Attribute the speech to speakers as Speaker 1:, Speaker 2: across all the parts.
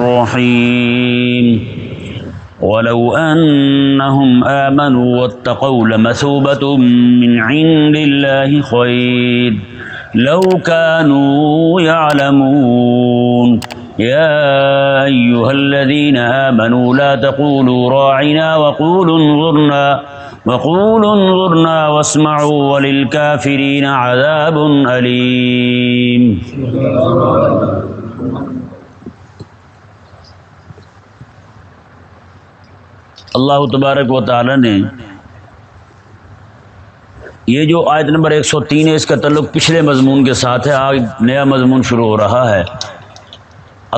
Speaker 1: الرحيم ولو أنهم آمنوا واتقوا لمثوبة من عند الله خير لو كانوا يعلمون يا أيها الذين آمنوا لا تقولوا راعنا وقولوا انظرنا واسمعوا وللكافرين عذاب أليم۔ اللہ تبارک و تعالی نے یہ جو آیت نمبر 103 ہے، اس کا تعلق پچھلے مضمون کے ساتھ ہے، آج نیا مضمون شروع ہو رہا ہے۔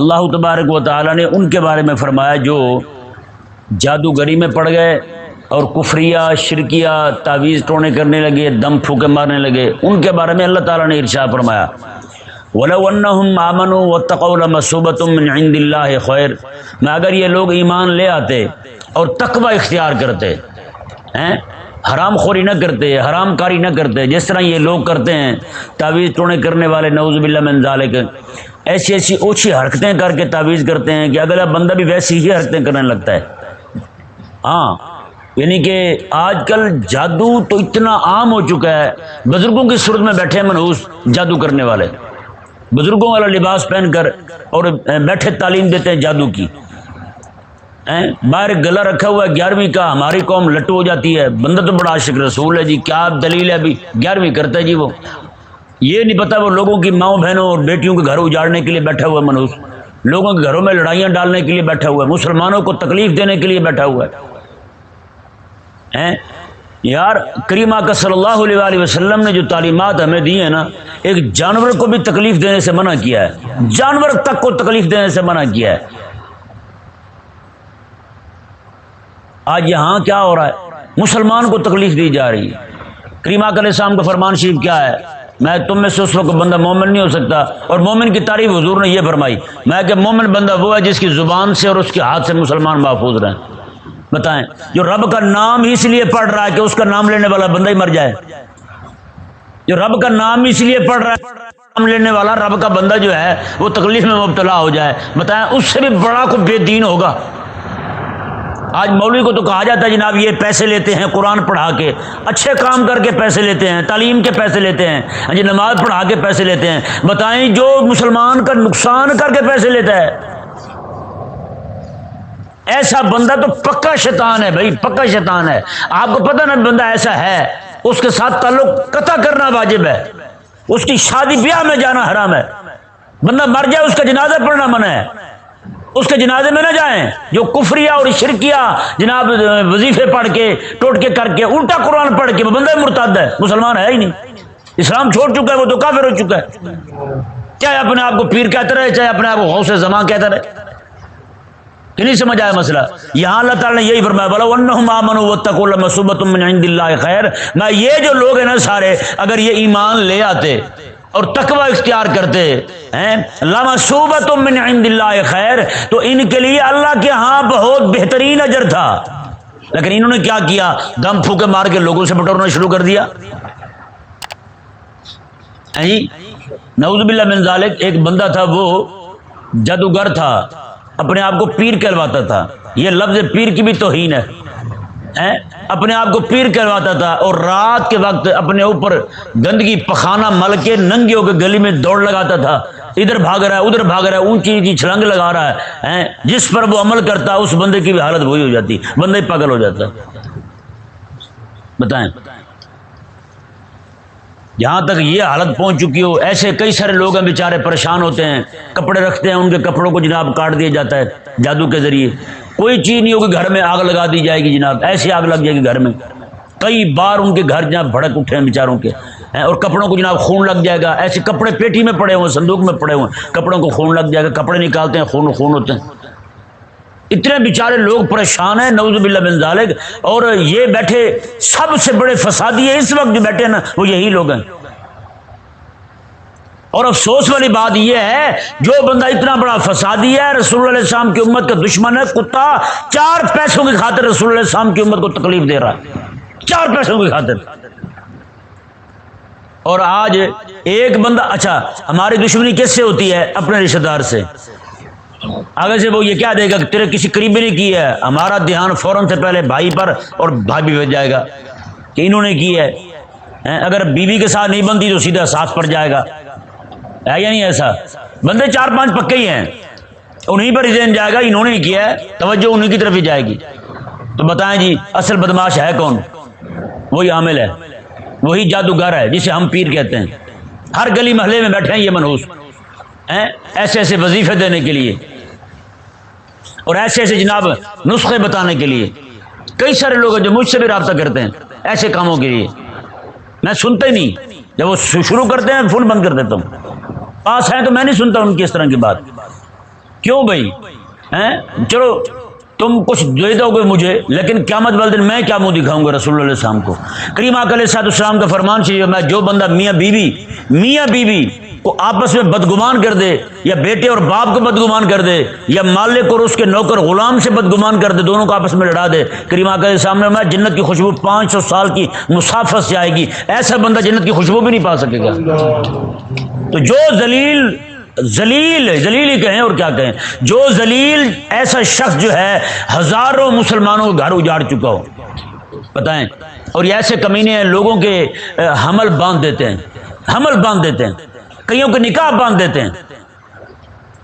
Speaker 1: اللہ تبارک و تعالی نے ان کے بارے میں فرمایا جو جادوگری میں پڑ گئے اور کفریہ شرکیہ تعویذ ٹونے کرنے لگے، دم پھوکے مارنے لگے، ان کے بارے میں اللہ تعالیٰ نے ارشاد فرمایا وَلَوْ أَنَّهُمْ آمَنُوا وَاتَّقَوْا لَمَثُوبَةٌ مِّنْ عِندِ اللَّهِ خَيْرٌ، میں اگر یہ لوگ ایمان لے آتے اور تقوی اختیار کرتے ہیں، حرام خوری نہ کرتے، حرام کاری نہ کرتے، جس طرح یہ لوگ کرتے ہیں تعویذ ٹونے کرنے والے، نعوذ باللہ من ذالک، ایسی ایسی اوچھی حرکتیں کر کے تعویذ کرتے ہیں کہ اگلا بندہ بھی ویسی ہی حرکتیں کرنے لگتا ہے۔ ہاں، یعنی کہ آج کل جادو تو اتنا عام ہو چکا ہے، بزرگوں کی صورت میں بیٹھے منحوس جادو کرنے والے، بزرگوں والا لباس پہن کر اور بیٹھے تعلیم دیتے ہیں جادو کی۔ باہر گلا رکھا ہوا ہے 11ویں کا، ہماری قوم لٹو ہو جاتی ہے، بندہ تو بڑا عاشق رسول ہے جی، کیا دلیل ہے، ابھی 11ویں کرتا ہے جی، وہ یہ نہیں پتا وہ لوگوں کی ماؤں بہنوں اور بیٹیوں کے گھر اجاڑنے کے لیے بیٹھا ہوا ہے منحوس، لوگوں کے گھروں میں لڑائیاں ڈالنے کے لیے بیٹھا ہوا ہے، مسلمانوں کو تکلیف دینے کے لیے بیٹھا ہوا ہے۔ یار کریم آقا صلی اللہ علیہ وسلم نے جو تعلیمات ہمیں دی ہیں نا، ایک جانور کو بھی تکلیف دینے سے منع کیا ہے، جانور تک کو تکلیف دینے سے منع کیا ہے۔ آج یہاں کیا ہو رہا ہے، مسلمان کو تکلیف دی جا رہی ہے۔ کریم آقا علیہ السلام کا فرمان شریف کیا ہے، میں تم میں سے اس وقت بندہ مومن نہیں ہو سکتا، اور مومن کی تعریف حضور نے یہ فرمائی، میں کہ مومن بندہ وہ ہے جس کی زبان سے اور اس کے ہاتھ سے مسلمان محفوظ رہیں۔ بتائیں، جو رب کا نام ہی اس لیے پڑھ رہا ہے کہ اس کا نام لینے والا بندہ ہی مر جائے، جو رب کا نام اس لیے پڑھ رہا ہے نام لینے والا رب کا بندہ جو ہے وہ تکلیف میں مبتلا ہو جائے، بتائیں اس سے بھی بڑا کوئی بے دین ہوگا؟ آج مولوی کو تو کہا جاتا ہے جناب یہ پیسے لیتے ہیں قرآن پڑھا کے، اچھے کام کر کے پیسے لیتے ہیں، تعلیم کے پیسے لیتے ہیں، جی نماز پڑھا کے پیسے لیتے ہیں، بتائیں جو مسلمان کا نقصان کر کے پیسے لیتا ہے، ایسا بندہ تو پکا شیطان ہے بھائی، پکا شیطان ہے۔ آپ کو پتہ نا بندہ ایسا ہے، اس کے ساتھ تعلق قطع کرنا واجب ہے، اس کی شادی بیاہ میں جانا حرام ہے، بندہ مر جائے اس کا جنازہ پڑھنا منع ہے، اس کے جنازے میں نہ جائیں۔ جو کفریہ اور شرکیہ جناب وظیفے پڑھ کے ٹوٹکے کر کے الٹا قرآن پڑھ کے وہ بندہ مرتد ہے، مسلمان ہے ہی نہیں، اسلام چھوڑ چکا ہے، وہ تو کافر ہو چکا ہے، چاہے اپنے آپ کو پیر کہتا رہے، چاہے اپنے آپ کو غوث زمان کہتا رہے۔ کہ نہیں سمجھ آیا مسئلہ؟ یہاں اللہ تعالیٰ نے یہی فرمایا وَلَوْ أَنَّهُمْ آمَنُوا وَاتَّقُوا لَمَثُوبَةٌ مِّنْ عِندِ اللَّهِ خَيْرٌ، میں یہ جو لوگ ہیں نا سارے، اگر یہ ایمان لے آتے اور تقوی اختیار کرتے ہیں لَمَثُوبَةٌ مِّنْ عِندِ اللَّهِ خَيْرٌ، تو ان کے لیے اللہ کے ہاں بہت بہترین اجر تھا، لیکن انہوں نے کیا کیا، دم پھوکے مار کے لوگوں سے بٹورنا شروع کر دیا۔ نعوذ باللہ من ذالک، ایک بندہ تھا وہ جادوگر تھا، اپنے آپ کو پیر کہلواتا تھا، یہ لفظ پیر کی بھی توہین ہے، اپنے آپ کو پیر کہلواتا تھا، اور رات کے وقت اپنے اوپر گندگی پخانہ مل کے ننگے ہو کے گلی میں دوڑ لگاتا تھا، ادھر بھاگ رہا ہے ادھر بھاگ رہا ہے، اونچی اونچی چھلانگ لگا رہا ہے، جس پر وہ عمل کرتا اس بندے کی بھی حالت وہی ہو جاتی، بندہ ہی پاگل ہو جاتا۔ بتائیں، یہاں تک یہ حالت پہنچ چکی ہو، ایسے کئی سارے لوگ ہیں بیچارے پریشان ہوتے ہیں، کپڑے رکھتے ہیں، ان کے کپڑوں کو جناب کاٹ دیا جاتا ہے جادو کے ذریعے، کوئی چیز نہیں ہوگی گھر میں آگ لگا دی جائے گی جناب، ایسی آگ لگ جائے گی گھر میں، کئی بار ان کے گھر جناب بھڑک اٹھے ہیں بیچاروں کے، اور کپڑوں کو جناب خون لگ جائے گا، ایسے کپڑے پیٹی میں پڑے ہوئے، صندوق میں پڑے ہوئے، کپڑوں کو خون لگ جائے گا، کپڑے نکالتے ہیں خون ہوتے ہیں، اتنے بیچارے لوگ پریشان ہیں، نعوذ باللہ من ذالک، اور یہ بیٹھے سب سے بڑے فسادی ہیں اس وقت جو بیٹھے نا وہ یہی لوگ ہیں۔ اور افسوس والی بات یہ ہے جو بندہ اتنا بڑا فسادی ہے، رسول اللہ علیہ السلام کی امت کا دشمن ہے، کتا 4 پیسوں کی خاطر رسول اللہ علیہ السلام کی امت کو تکلیف دے رہا ہے، 4 پیسوں کی خاطر۔ اور آج ایک بندہ، اچھا ہماری دشمنی کس سے ہوتی ہے؟ اپنے رشتہ دار سے، آگے سے وہ یہ کیا دے گا کہ تیرے کسی قریبی نے کی ہے، ہمارا دھیان فوراً سے پہلے بھائی پر اور بھائی بھی بچ جائے گا کہ انہوں نے کی ہے۔ اگر بیوی کے ساتھ نہیں بنتی تو سیدھا ساتھ پڑ جائے گا، ہے یا نہیں ایسا؟ بندے 4-5 پکے ہی ہیں، انہیں پر ذہن جائے گا انہوں نے ہی کیا ہے، توجہ انہیں کی طرف ہی جائے گی۔ تو بتائیں جی اصل بدماش ہے کون؟ وہی عامل ہے، وہی جادوگر ہے جسے ہم پیر کہتے ہیں۔ ہر گلی محلے میں بیٹھے ہیں یہ منحوس، ایسے ایسے وظیفے دینے کے لیے اور ایسے ایسے جناب نسخے بتانے کے لیے۔ کئی سارے لوگ ہیں جو مجھ سے بھی رابطہ کرتے ہیں ایسے کاموں کے لیے، میں سنتا ہی نہیں، جب وہ شروع کرتے ہیں فون بند کر دیتا ہوں، پاس ہیں تو میں نہیں سنتا ان کی اس طرح کی بات۔ کیوں بھائی؟ چلو تم کچھ دے دو گے مجھے، لیکن قیامت والے دن میں کیا منہ دکھاؤں گا رسول اللہ علیہ السلام کو؟ کریم آقا علیہ السلام کا فرمان شریف میں جو بندہ میاں بیوی کو آپس میں بدگمان کر دے، یا بیٹے اور باپ کو بدگمان کر دے، یا مالک اور اس کے نوکر غلام سے بدگمان کر دے، دونوں کو آپس میں لڑا دے، کریم آقا علیہ السلام نے فرمایا جنت کی خوشبو 500 سال کی مسافت سے آئے گی، ایسا بندہ جنت کی خوشبو بھی نہیں پا سکے گا۔ تو جو ذلیل ہی کہیں اور کیا کہیں، جو ذلیل ایسا شخص جو ہے ہزاروں مسلمانوں کو گھر اجاڑ چکا ہو، بتائیں، اور یہ ایسے کمینے ہیں لوگوں کے حمل باندھ دیتے ہیں، کئیوں کے نکاح باندھ دیتے ہیں۔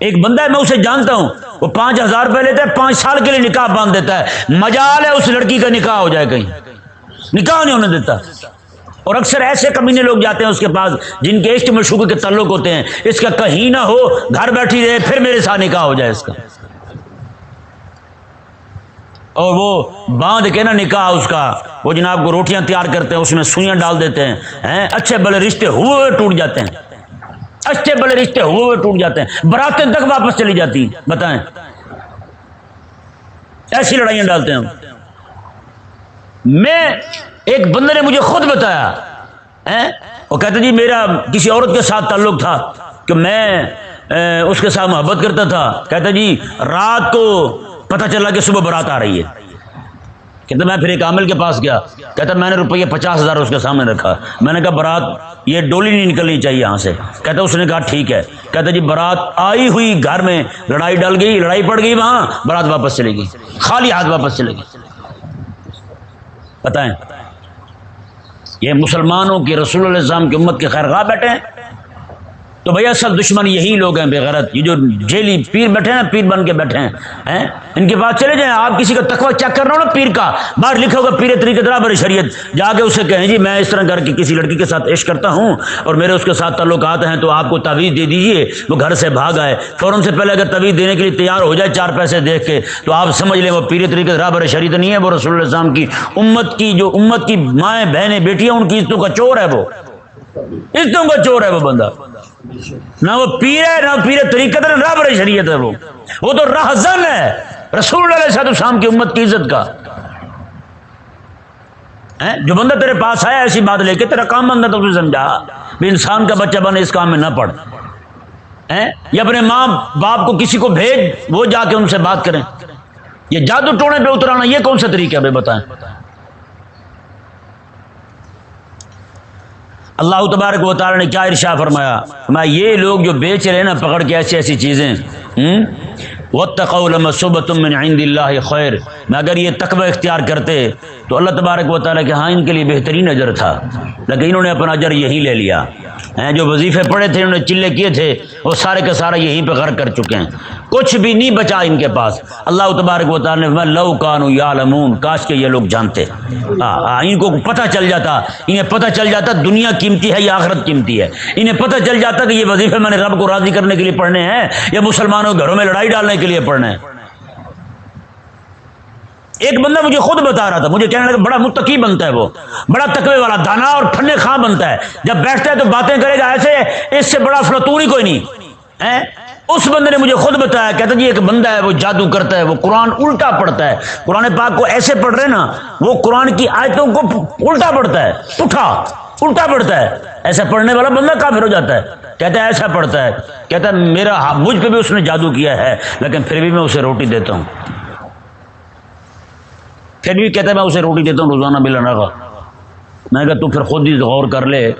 Speaker 1: ایک بندہ ہے میں اسے جانتا ہوں، وہ 5,000 روپے لیتا ہے، 5 سال کے لیے نکاح باندھ دیتا ہے، مجال ہے اس لڑکی کا نکاح ہو جائے، کہیں نکاح نہیں ہونے دیتا۔ اور اکثر ایسے کمینے لوگ جاتے ہیں اس کے پاس جن کے عشق مشوق کے تعلق ہوتے ہیں، اس کا کہیں نہ ہو، گھر بیٹھی رہے پھر میرے ساتھ نکاح ہو جائے اس کا، اور وہ باندھ کے نا نکاح اس کا، وہ جناب کو روٹیاں تیار کرتے ہیں، اس میں سوئیاں ڈال دیتے ہیں، اچھے بھلے رشتے ہوئے ٹوٹ جاتے ہیں، براتیں تک واپس چلی جاتی ہیں۔ بتائیں، ایسی لڑائیاں ڈالتے ہیں ہم۔ میں ایک بندے نے مجھے خود بتایا، وہ کہتے جی میرا کسی عورت کے ساتھ تعلق تھا کہ میں اس کے ساتھ محبت کرتا تھا، کہتا جی رات کو پتہ چلا کہ صبح بارات آ رہی ہے، کہتا میں پھر ایک عامل کے پاس گیا، کہتا میں نے روپیہ 50,000 اس کے سامنے رکھا، میں نے کہا بارات یہ ڈولی نہیں نکلنی چاہیے یہاں سے، کہتا اس نے کہا ٹھیک ہے، کہتا جی بارات آئی ہوئی گھر میں لڑائی پڑ گئی، وہاں بارات واپس چلے گی، خالی ہاتھ واپس چلے گی۔ بتائیں، یہ مسلمانوں کی رسول اللہ علیہ السلام کی امت کے خیر خواہ بیٹھے ہیں۔ تو بھیا اصل دشمن یہی لوگ ہیں بے غیرت، یہ جو جیلی پیر بیٹھے ہیں، پیر بن کے بیٹھے ہیں، ان کے پاس چلے جائیں، آپ کسی کا تقوی چیک کرنا ہو نا پیر کا، باہر لکھا ہوگا پیر طریقۃ رہبر شریعت، جا کے اسے کہیں جی میں اس طرح کر کے کسی لڑکی کے ساتھ عشق کرتا ہوں اور میرے اس کے ساتھ تعلقات ہیں، تو آپ کو تعویذ دے دیجئے۔ وہ گھر سے بھاگ آئے، فوراً سے پہلے اگر تعویذ دینے کے لیے تیار ہو جائے 4 پیسے دیکھ کے، تو آپ سمجھ لیں وہ پیر طریقۃ رہبر شریعت نہیں ہے، وہ رسول اللہ علیہ السلام کی جو امت کی مائیں بہنیں بیٹیاں ان کی عزتوں کا چور ہے، وہ عزتوں کا چور ہے وہ بندہ، نہ وہ پیر ہے نہ پیر طریقت رہبر شریعت ہے، وہ تو رہزن ہے رسول اللہ علیہ السلام کی امت کی عزت کا۔ جو بندہ تیرے پاس آیا ایسی بات لے کے، تیرا کام بندہ تو اسے سمجھا بھی انسان کا بچہ بنے اس کام میں نہ پڑ، یا اپنے ماں باپ کو کسی کو بھیج، وہ جا کے ان سے بات کریں، یہ جادو ٹونے پہ اترانا یہ کون سا طریقہ ہے بتائیں؟ اللہ تبارک و تعالی نے کیا ارشاد فرمایا؟ یہ لوگ جو بیچ رہے ہیں نا پکڑ کے ایسی چیزیں، واتقوا لمثوبۃ من عند اللہ خیر، میں اگر یہ تقوی اختیار کرتے تو اللہ تبارک و تعالیٰ کہ ہاں ان کے لیے بہترین اجر تھا، لیکن انہوں نے اپنا اجر یہی لے لیا، جو وظیفے پڑے تھے انہوں نے چلے کیے تھے وہ سارے کے سارے یہیں پہ غرق کر چکے ہیں، کچھ بھی نہیں بچا ان کے پاس۔ اللہ تبارک و تعالیٰ نے فرمایا لو کانوا یعلمون، کاش کہ یہ لوگ جانتے، ان کو پتہ چل جاتا، انہیں پتہ چل جاتا دنیا قیمتی ہے یا آخرت قیمتی ہے، انہیں پتہ چل جاتا کہ یہ وظیفے میں نے رب کو راضی کرنے کے لیے پڑھنے ہیں یا مسلمانوں کے گھروں میں لڑائی ڈالنے کے لیے پڑھنے ہیں۔ ایک بندہ مجھے خود بتا رہا تھا، مجھے کہنے لگا بڑا متقی بنتا ہے، وہ بڑا تقوی والا، دانا اور ٹھنڈے خواہ بنتا ہے، جب بیٹھتا ہے تو باتیں کرے گا ایسے اس سے بڑا فلتون ہی کوئی نہیں۔ اس بندے نے مجھے خود بتایا، کہتا جی ایک بندہ ہے وہ جادو کرتا ہے، وہ قرآن الٹا پڑھتا ہے، قرآن پاک کو ایسے پڑھ رہے نا، وہ قرآن کی آیتوں کو الٹا پڑھتا ہے، الٹا پڑھتا ہے، ایسا پڑھنے والا بندہ کافر ہو جاتا ہے۔ کہتا ہے ایسا پڑھتا ہے، کہتا ہے مجھ پہ بھی اس نے جادو کیا ہے لیکن پھر بھی میں اسے روٹی دیتا ہوں، پھر بھی کہتا ہے میں اسے روٹی دیتا ہوں روزانہ بلا ناغہ۔ میں کہا تو پھر خود ہی غور کر لے،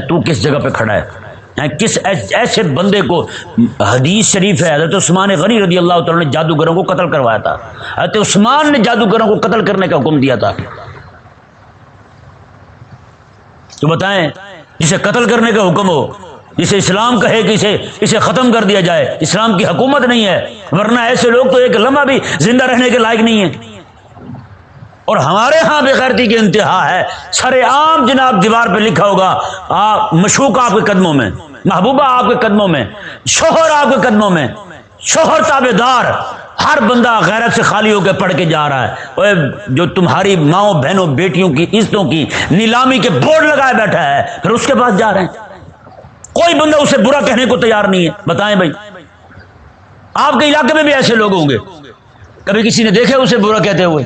Speaker 1: تو کس جگہ پہ کھڑا ہے، کس ایسے بندے کو، حدیث شریف ہے حضرت عثمان غنی رضی اللہ تعالیٰ نے جادوگروں کو قتل کروایا تھا، حضرت عثمان نے جادوگروں کو قتل کرنے کا حکم دیا تھا۔ تو بتائیں، جسے قتل کرنے کا حکم ہو، جسے اسلام کہے کہ اسے ختم کر دیا جائے، اسلام کی حکومت نہیں ہے، ورنہ ایسے لوگ تو ایک لمحہ بھی زندہ رہنے کے لائق نہیں ہیں۔ اور ہمارے ہاں بے غیرتی کی انتہا ہے، سر عام جناب دیوار پہ لکھا ہوگا مشوق آپ کے قدموں میں، محبوبہ آپ کے قدموں میں، شوہر آپ کے قدموں میں، شوہر تابع دار، ہر بندہ غیرت سے خالی ہو کے پڑھ کے جا رہا ہے۔ اوے جو تمہاری ماؤں بہنوں بیٹیوں کی عزتوں کی نیلامی کے بورڈ لگائے بیٹھا ہے، پھر اس کے پاس جا رہے ہیں، کوئی بندہ اسے برا کہنے کو تیار نہیں ہے۔ بتائیں بھائی، آپ کے علاقے میں بھی ایسے لوگ ہوں گے، کبھی کسی نے دیکھا اسے برا کہتے ہوئے،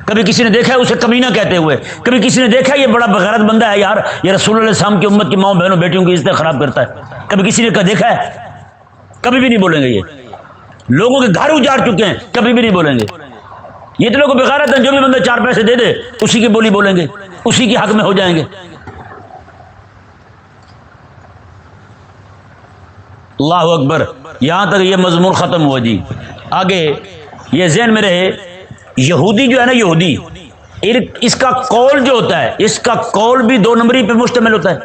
Speaker 1: کبھی کسی نے دیکھا اسے کمینہ کہتے ہوئے، کبھی کسی نے دیکھا یہ بڑا بغیرت بندہ ہے یار، یہ رسول اللہ علیہ السلام کی امت کی ماؤں بہنوں بیٹیوں کی عزتیں خراب کرتا ہے، کبھی کسی نے دیکھا ہے؟ کبھی بھی نہیں بولیں گے۔ یہ لوگوں کے گھر اجاڑ چکے ہیں، کبھی بھی نہیں بولیں گے۔ یہ تو لوگ بغیرت ہیں، جو بھی بندہ چار پیسے دے دے اسی کی بولی بولیں گے، اسی کے حق میں ہو جائیں گے۔ اللہ اکبر۔ یہاں تک یہ مضمون ختم ہوا جی۔ آگے یہ ذہن میں رہے، یہودی جو ہے نا، یہودی، اس کا قول جو ہوتا ہے، اس کا قول بھی دو نمبری پہ مشتمل ہوتا ہے،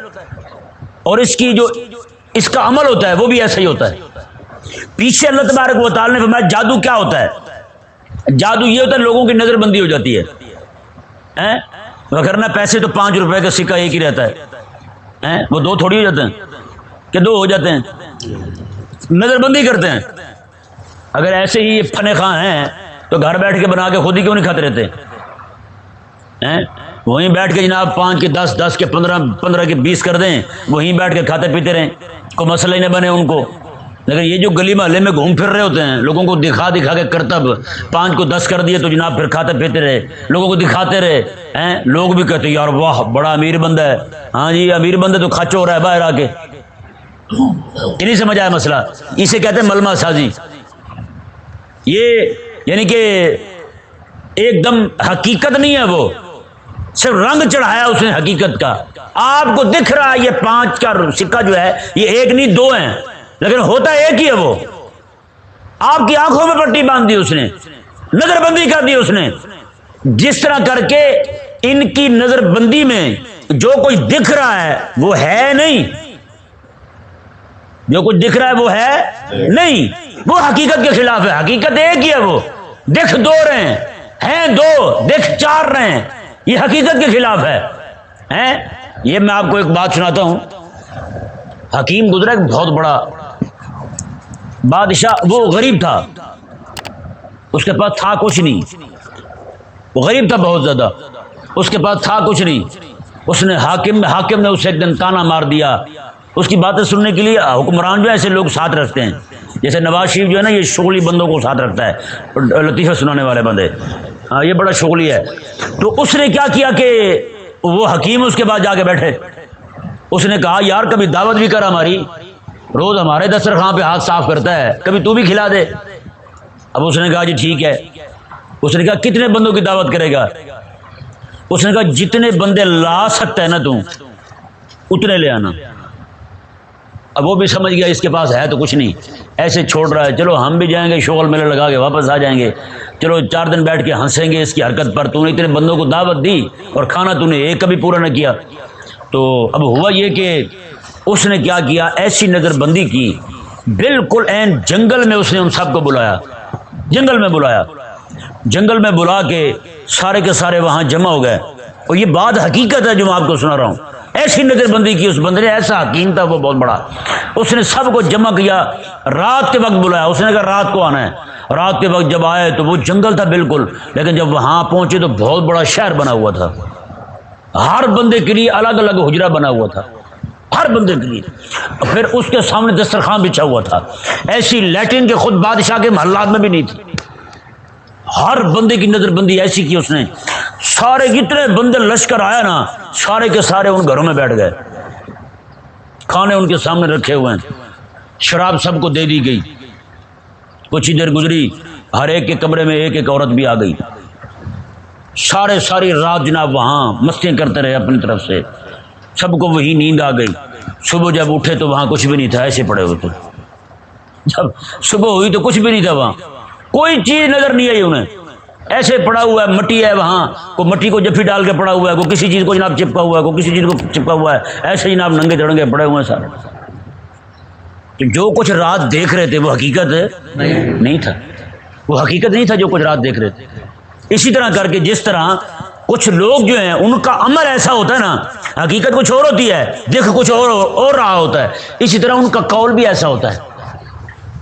Speaker 1: اور اس کا عمل ہوتا ہے وہ بھی ایسا ہی ہوتا ہے۔ پیچھے اللہ تبارک و تعالی نے فرمایا جادو کیا ہوتا ہے؟ جادو یہ ہوتا ہے لوگوں کی نظر بندی ہو جاتی ہے، وغیرہ پیسے تو 5 روپے کا سکہ ایک ہی رہتا ہے، وہ 2 تھوڑی ہو جاتے ہیں کہ 2 ہو جاتے ہیں، نظر بندی کرتے ہیں۔ اگر ایسے ہی یہ فن خواہ ہیں تو گھر بیٹھ کے بنا کے خود ہی کیوں نہیں کھاتے رہتے ہیں؟ وہیں بیٹھ کے جناب 5 کے 10، 10 کے 15، 15 کے 20 کر دیں، وہیں بیٹھ کے کھاتے پیتے رہیں، کوئی مسئلہ ہی نہ بنے ان کو۔ لیکن یہ جو گلی محلے میں گھوم پھر رہے ہوتے ہیں، لوگوں کو دکھا دکھا کے کرتب 5 کو 10 کر دیے تو جناب پھر کھاتے پیتے رہے، لوگوں کو دکھاتے رہے، لوگ بھی کہتے یار واہ بڑا امیر بندہ ہے۔ ہاں جی، امیر بندہ تو خرچ ہو رہا ہے باہر آ کے۔ یہ نہیں سمجھ آیا مسئلہ، اسے کہتے ہیں ملمہ سازی۔ یہ یعنی کہ ایک دم حقیقت نہیں ہے، وہ صرف رنگ چڑھایا اس نے حقیقت کا۔ آپ کو دکھ رہا ہے یہ 5 کا سکہ جو ہے یہ 1 نہیں 2 ہیں، لیکن ہوتا ایک ہی ہے۔ وہ آپ کی آنکھوں میں پٹی باندھ دی اس نے، نظر بندی کر دی اس نے، جس طرح کر کے ان کی نظر بندی میں جو کچھ دکھ رہا ہے وہ ہے نہیں، جو کچھ دکھ رہا ہے وہ ہے نہیں، وہ حقیقت کے خلاف ہے۔ حقیقت ایک ہی ہے، وہ دکھ 2 رہے ہیں 2، دکھ 4 رہے ہیں، یہ حقیقت کے خلاف ہے۔ یہ میں آپ کو ایک بات سناتا ہوں۔ حکیم گزرا ایک بہت بڑا بادشاہ، وہ غریب تھا، اس کے پاس تھا کچھ نہیں، وہ غریب تھا بہت زیادہ، اس کے پاس تھا کچھ نہیں۔ اس نے حاکم نے اسے ایک دن تانا مار دیا۔ اس کی باتیں سننے کے لیے حکمران جو ہے ایسے لوگ ساتھ رکھتے ہیں، جیسے نواز شریف جو ہے نا یہ شغلی بندوں کو ساتھ رکھتا ہے، لطیفہ سنانے والے بندے، یہ بڑا شغلی ہے۔ تو اس نے کیا کیا کہ وہ حکیم اس کے بعد جا کے بیٹھے، اس نے کہا یار کبھی دعوت بھی کر ہماری، روز ہمارے دسترخوان پہ ہاتھ صاف کرتا ہے، کبھی تو بھی کھلا دے۔ اب اس نے کہا جی ٹھیک ہے۔ اس نے کہا کتنے بندوں کی دعوت کرے گا؟ اس نے کہا جتنے بندے لا سکتا ہے نا تو اتنے لے آنا۔ اب وہ بھی سمجھ گیا اس کے پاس ہے تو کچھ نہیں، ایسے چھوڑ رہا ہے، چلو ہم بھی جائیں گے شغل میلہ لگا کے واپس آ جائیں گے، چلو 4 دن بیٹھ کے ہنسیں گے اس کی حرکت پر، تو نے اتنے بندوں کو دعوت دی اور کھانا تو نے ایک کبھی پورا نہ کیا۔ تو اب ہوا یہ کہ اس نے کیا کیا، ایسی نظر بندی کی، بالکل عین جنگل میں اس نے ان سب کو بلایا، جنگل میں بلایا، جنگل میں بلا کے سارے کے سارے وہاں جمع ہو گئے۔ اور یہ بات حقیقت ہے جو میں آپ کو سنا رہا ہوں، ایسی نظر بندی کی اس بندے نے، ایسا حکیم تھا وہ بہت بڑا۔ اس نے سب کو جمع کیا، رات کے وقت بلایا، اس نے کہا رات کو آنا ہے۔ رات کے وقت جب آئے تو وہ جنگل تھا بالکل، لیکن جب وہاں پہنچے تو بہت بڑا شہر بنا ہوا تھا، ہر بندے کے لیے الگ الگ حجرہ بنا ہوا تھا، ہر بندے کے لیے۔ پھر اس کے سامنے دسترخوان بچھا ہوا تھا، ایسی لیٹرین کے خود بادشاہ کے محلات میں بھی نہیں تھی۔ ہر بندے کی نظر بندی ایسی کی اس نے، سارے جتنے بندے لشکر آیا نا سارے کے سارے ان گھروں میں بیٹھ گئے، کھانے ان کے سامنے رکھے ہوئے ہیں، شراب سب کو دے دی گئی۔ کچھ ہی دیر گزری، ہر ایک کے کمرے میں ایک ایک عورت بھی آ گئی، ساری رات جناب وہاں مستیاں کرتے رہے اپنی طرف سے، سب کو وہی نیند آ گئی، صبح جب اٹھے تو وہاں کچھ بھی نہیں تھا، ایسے پڑے ہوئے تھے. جب صبح ہوئی تو کچھ بھی نہیں تھا، وہاں کوئی چیز نظر نہیں آئی انہیں، ایسے پڑا ہوا ہے، مٹی ہے وہاں، کوئی مٹی کو جفی ڈال کے پڑا ہوا ہے، کوئی کسی چیز کو جناب چپکا ہوا ہے، کوئی کسی چیز کو چپکا ہوا ہے، ایسے جناب ننگے دڑنگے پڑے ہوئے ہیں سارے. تو جو کچھ رات دیکھ رہے تھے وہ حقیقت نہیں تھا، وہ حقیقت نہیں تھا جو کچھ رات دیکھ رہے تھے. اسی طرح کر کے جس طرح کچھ لوگ جو ہیں ان کا عمل ایسا ہوتا ہے نا، حقیقت کچھ اور ہوتی ہے، دیکھ کچھ اور رہا ہوتا ہے، اسی طرح ان کا قول بھی ایسا ہوتا ہے.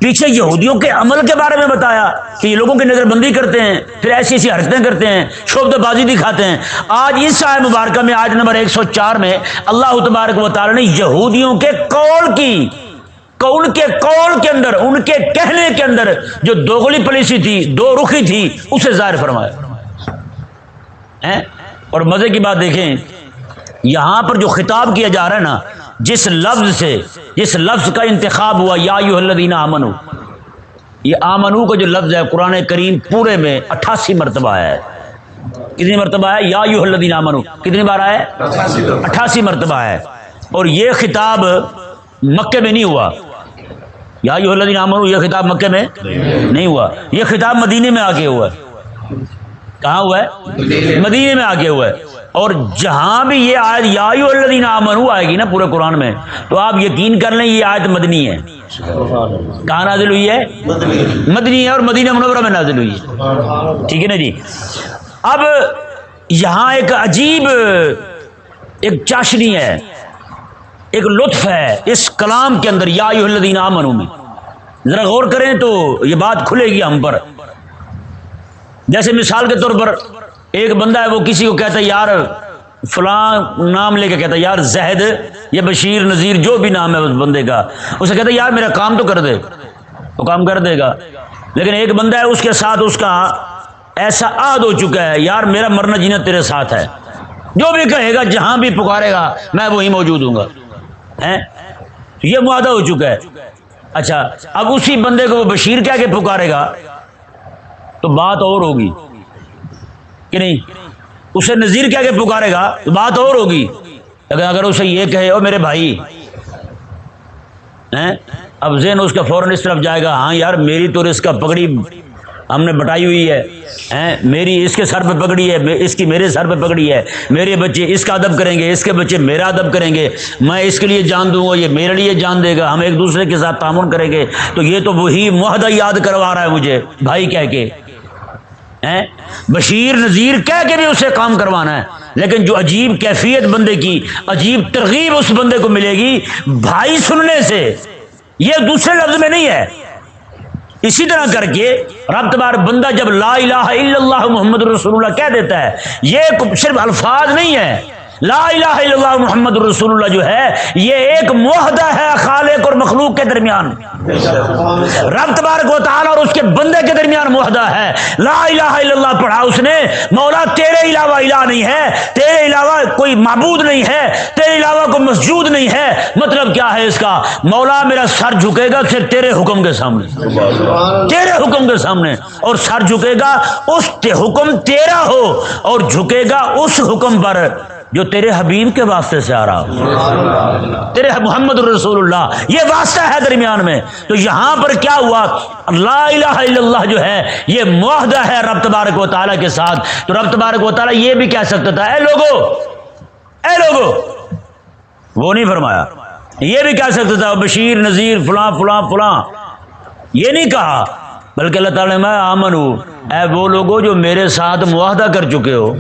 Speaker 1: پیچھے یہودیوں کے عمل کے بارے میں بتایا کہ یہ لوگوں کی نظر بندی کرتے ہیں، پھر ایسی ایسی حرکتیں کرتے ہیں، شعبدہ بازی دکھاتے ہیں. آج اس آیت مبارکہ میں آیت نمبر 104 میں اللہ تبارک و تعالی نے یہودیوں کے قول کی، ان کے قول کے اندر، ان کے کہنے کے اندر جو دوغلی پلیسی تھی، دو رخی تھی، اسے ظاہر فرمایا. اور مزے کی بات دیکھیں، یہاں پر جو خطاب کیا جا رہا ہے نا، جس لفظ سے، جس لفظ کا انتخاب ہوا، یا ایھا الذین آمنو، یہ آمنو کا جو لفظ ہے قرآن کریم پورے میں 88 مرتبہ آیا ہے. کتنی مرتبہ ہے؟ یا ایھا الذین آمنو کتنی بار آیا ہے؟ 88 مرتبہ ہے. اور یہ خطاب مکے میں نہیں ہوا. یا ایھا الذین آمنو یہ خطاب مکے میں نہیں ہوا، یہ خطاب مدینے میں آ کے ہوا ہے. کہاں ہوا ہے؟ مدینے میں آ کے ہوا ہے. اور جہاں بھی یہ آیت یا ایھا الذین آمنو آئے گی نا پورے قرآن میں، تو آپ یقین کر لیں یہ آیت مدنی ہے. کہاں نازل ہوئی ہے؟ مدنی ہے، اور مدینہ منورہ میں نازل ہوئی ہے. ٹھیک ہے نا جی. اب یہاں ایک عجیب ایک چاشنی ہے، ایک لطف ہے اس کلام کے اندر، یا ایھا الذین آمنو میں. ذرا غور کریں تو یہ بات کھلے گی ہم پر. جیسے مثال کے طور پر ایک بندہ ہے، وہ کسی کو کہتا ہے یار فلاں نام لے کے کہتا ہے یار زہد یا بشیر نذیر جو بھی نام ہے اس بندے کا، اسے کہتا ہے یار میرا کام تو کر دے، وہ کام کر دے گا. لیکن ایک بندہ ہے اس کے ساتھ اس کا ایسا عہد ہو چکا ہے، یار میرا مرنا جینا تیرے ساتھ ہے، جو بھی کہے گا جہاں بھی پکارے گا میں وہیں موجود ہوں گا. یہ معاہدہ ہو چکا ہے. اچھا اب اسی بندے کو وہ بشیر کہہ کے پکارے گا تو بات اور ہوگی کہ نہیں؟ اسے نذیر کہہ کے پکارے گا تو بات اور ہوگی. اگر اسے یہ کہے او میرے بھائی، اب ذہن اس کا فوراً اس طرف جائے گا، ہاں یار میری تو اس کا پگڑی ہم نے بٹائی ہوئی ہے، میری اس کے سر پہ پگڑی ہے، اس کی میرے سر پہ پگڑی ہے، میرے بچے اس کا ادب کریں گے، اس کے بچے میرا ادب کریں گے، میں اس کے لیے جان دوں گا، یہ میرے لیے جان دے گا، ہم ایک دوسرے کے ساتھ تعاون کریں گے. تو یہ تو وہی معاہدہ یاد کروا رہا ہے مجھے بھائی کہہ کے. بشیر نذیر کہہ کے بھی اسے کام کروانا ہے. لیکن جو عجیب کیفیت بندے کی، عجیب ترغیب اس بندے کو ملے گی بھائی سننے سے، یہ دوسرے لفظ میں نہیں ہے. اسی طرح کر کے رب تبارک بندہ جب لا الہ الا اللہ محمد رسول اللہ کہہ دیتا ہے، یہ صرف الفاظ نہیں ہے. لا الہ الا اللہ محمد رسول اللہ جو ہے یہ ایک معاہدہ ہے خالق اور مخلوق کے درمیان، رب تبارک و تعالی اور اس کے بندے کے درمیان معاہدہ ہے. لا الہ الا اللہ پڑھا اس نے، مولا تیرے علاوہ الہ نہیں ہے، تیرے علاوہ کوئی معبود نہیں ہے، تیرے علاوہ کوئی مسجود نہیں ہے. مطلب کیا ہے اس کا؟ مولا میرا سر جھکے گا صرف تیرے حکم کے سامنے، تیرے حکم کے سامنے، اور سر جھکے گا اس حکم تیرا ہو، اور جھکے گا اس حکم پر جو تیرے حبیب کے واسطے سے آ رہا ہو، تیرے محمد الرسول اللہ، یہ واسطہ ہے درمیان میں. تو یہاں پر کیا ہوا؟ لا الہ الا اللہ جو ہے یہ معاہدہ ہے رب تبارک و تعالیٰ کے ساتھ. تو رب تبارک و تعالیٰ یہ بھی کہہ سکتا تھا اے لوگو، وہ نہیں فرمایا. یہ بھی کہہ سکتا تھا بشیر نذیر فلاں فلاں فلاں، یہ نہیں کہا، بلکہ اللہ تعالیٰ میں آمن ہوں، اے وہ لوگوں جو میرے ساتھ معاہدہ کر چکے ہو،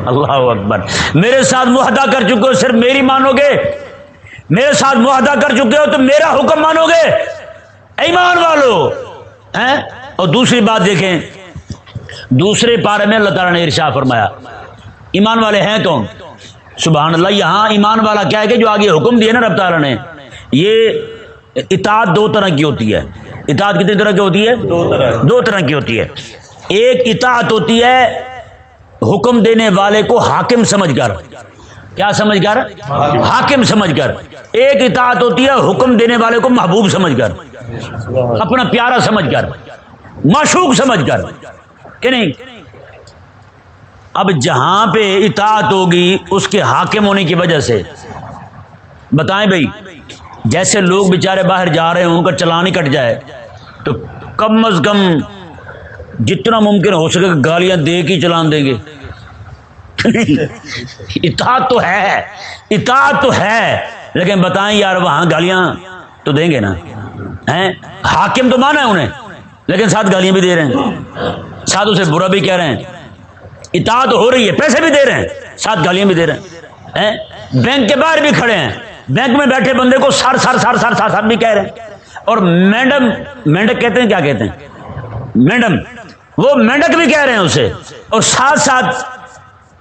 Speaker 1: اللہ اکبر، میرے ساتھ معاہدہ کر چکے ہو، صرف میری مانو گے، میرے ساتھ معاہدہ کر چکے ہو تو میرا حکم مانو گے ایمان والو. اور دوسری بات دیکھیں، دوسرے پارے میں اللہ تعالیٰ نے ارشاد فرمایا ایمان والے ہیں کون؟ سبحان اللہ. یہاں ایمان والا کیا ہے کہ جو آگے حکم دیے نا رب تعالیٰ نے، یہ اطاعت دو طرح کی ہوتی ہے. اطاعت کتنی طرح کی ہوتی ہے؟ دو طرح کی ہوتی ہے. ایک اطاعت ہوتی ہے حکم دینے والے کو حاکم سمجھ کر، کیا سمجھ کر؟ حاکم سمجھ کر. ایک اطاعت ہوتی ہے حکم دینے والے کو محبوب سمجھ کر، اپنا پیارا سمجھ کر، معشوق سمجھ کر، کہ نہیں؟ اب جہاں پہ اطاعت ہوگی اس کے حاکم ہونے کی وجہ سے، بتائیں بھائی، جیسے لوگ بیچارے باہر جا رہے ہیں ان کا چلان ہی کٹ جائے تو کم از کم جتنا ممکن ہو سکے گالیاں دے کے چلان دیں گے. اطاعت تو ہے، اطاعت تو ہے، لیکن بتائیں یار وہاں گالیاں تو دیں گے نا. ہیں حاکم تو مانا ہے انہیں، لیکن ساتھ گالیاں بھی دے رہے ہیں، ساتھ اسے برا بھی کہہ رہے ہیں. اطاعت ہو رہی ہے، پیسے بھی دے رہے ہیں، ساتھ گالیاں بھی دے رہے ہیں. بینک کے باہر بھی کھڑے ہیں، بینک میں بیٹھے بندے کو سر سر سر سر سر سر بھی کہہ رہے ہیں. اور میڈم، مینڈک کہتے ہیں، کیا کہتے ہیں میڈم، وہ مینڈک بھی کہہ رہے ہیں اسے، اور ساتھ ساتھ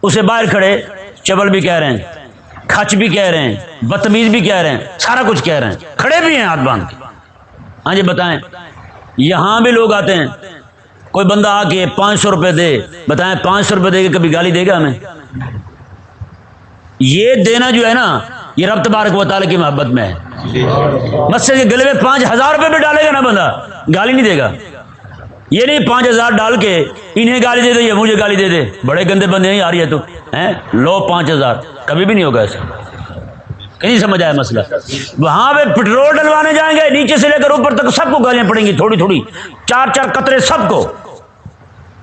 Speaker 1: اسے باہر کھڑے چبل بھی کہہ رہے ہیں، کھچ بھی کہہ رہے ہیں، بدتمیز بھی کہہ رہے ہیں، سارا کچھ کہہ رہے ہیں، کھڑے بھی ہیں ہاتھ باندھ کے. ہاں جی بتائیں، یہاں بھی لوگ آتے ہیں، کوئی بندہ آ کے 500 روپے دے، بتائیں 500 روپے دے کے کبھی گالی دے گا ہمیں؟ یہ دینا جو ہے نا، یہ رب تبارک و تعالیٰ کی محبت میں ہے. مسجد کے گلے میں 5000 روپے بھی ڈالے گا نا بندہ، گالی نہیں دے گا. یہ نہیں 5000 ڈال کے انہیں گالی دے دے یا مجھے گالی دے دے، بڑے گندے بندے نہیں آ رہی ہے تو لو 5000، کبھی بھی نہیں ہوگا ایسا. نہیں سمجھ آیا مسئلہ؟ وہاں پہ پٹرول ڈلوانے جائیں گے، نیچے سے لے کر اوپر تک سب کو گالیاں پڑیں گی، تھوڑی تھوڑی، 4 قطرے سب کو.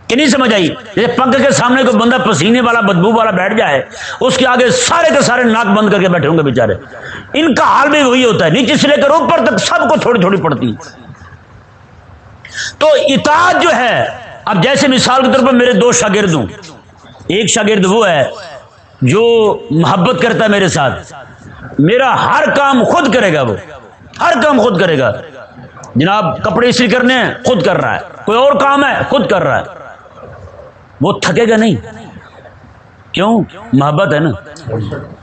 Speaker 1: کہ نہیں سمجھ آئی؟ جیسے پنکھ کے سامنے کوئی بندہ پسینے والا بدبو والا بیٹھ جائے، اس کے آگے سارے کے سارے ناک بند کر کے بیٹھے ہوں گے بیچارے. ان کا حال بھی وہی ہوتا ہے، نیچے سے لے کر اوپر تک سب کو تھوڑی تھوڑی پڑتی ہے. تو اطاعت جو ہے، اب جیسے مثال کے طور پر میرے 2 شاگرد ہوں، ایک شاگرد وہ ہے جو محبت کرتا ہے میرے ساتھ، میرا ہر کام خود کرے گا، وہ ہر کام خود کرے گا. جناب کپڑے استری کرنے ہیں خود کر رہا ہے، کوئی اور کام ہے خود کر رہا ہے. وہ تھکے گا نہیں، کیوں؟ محبت ہے نا.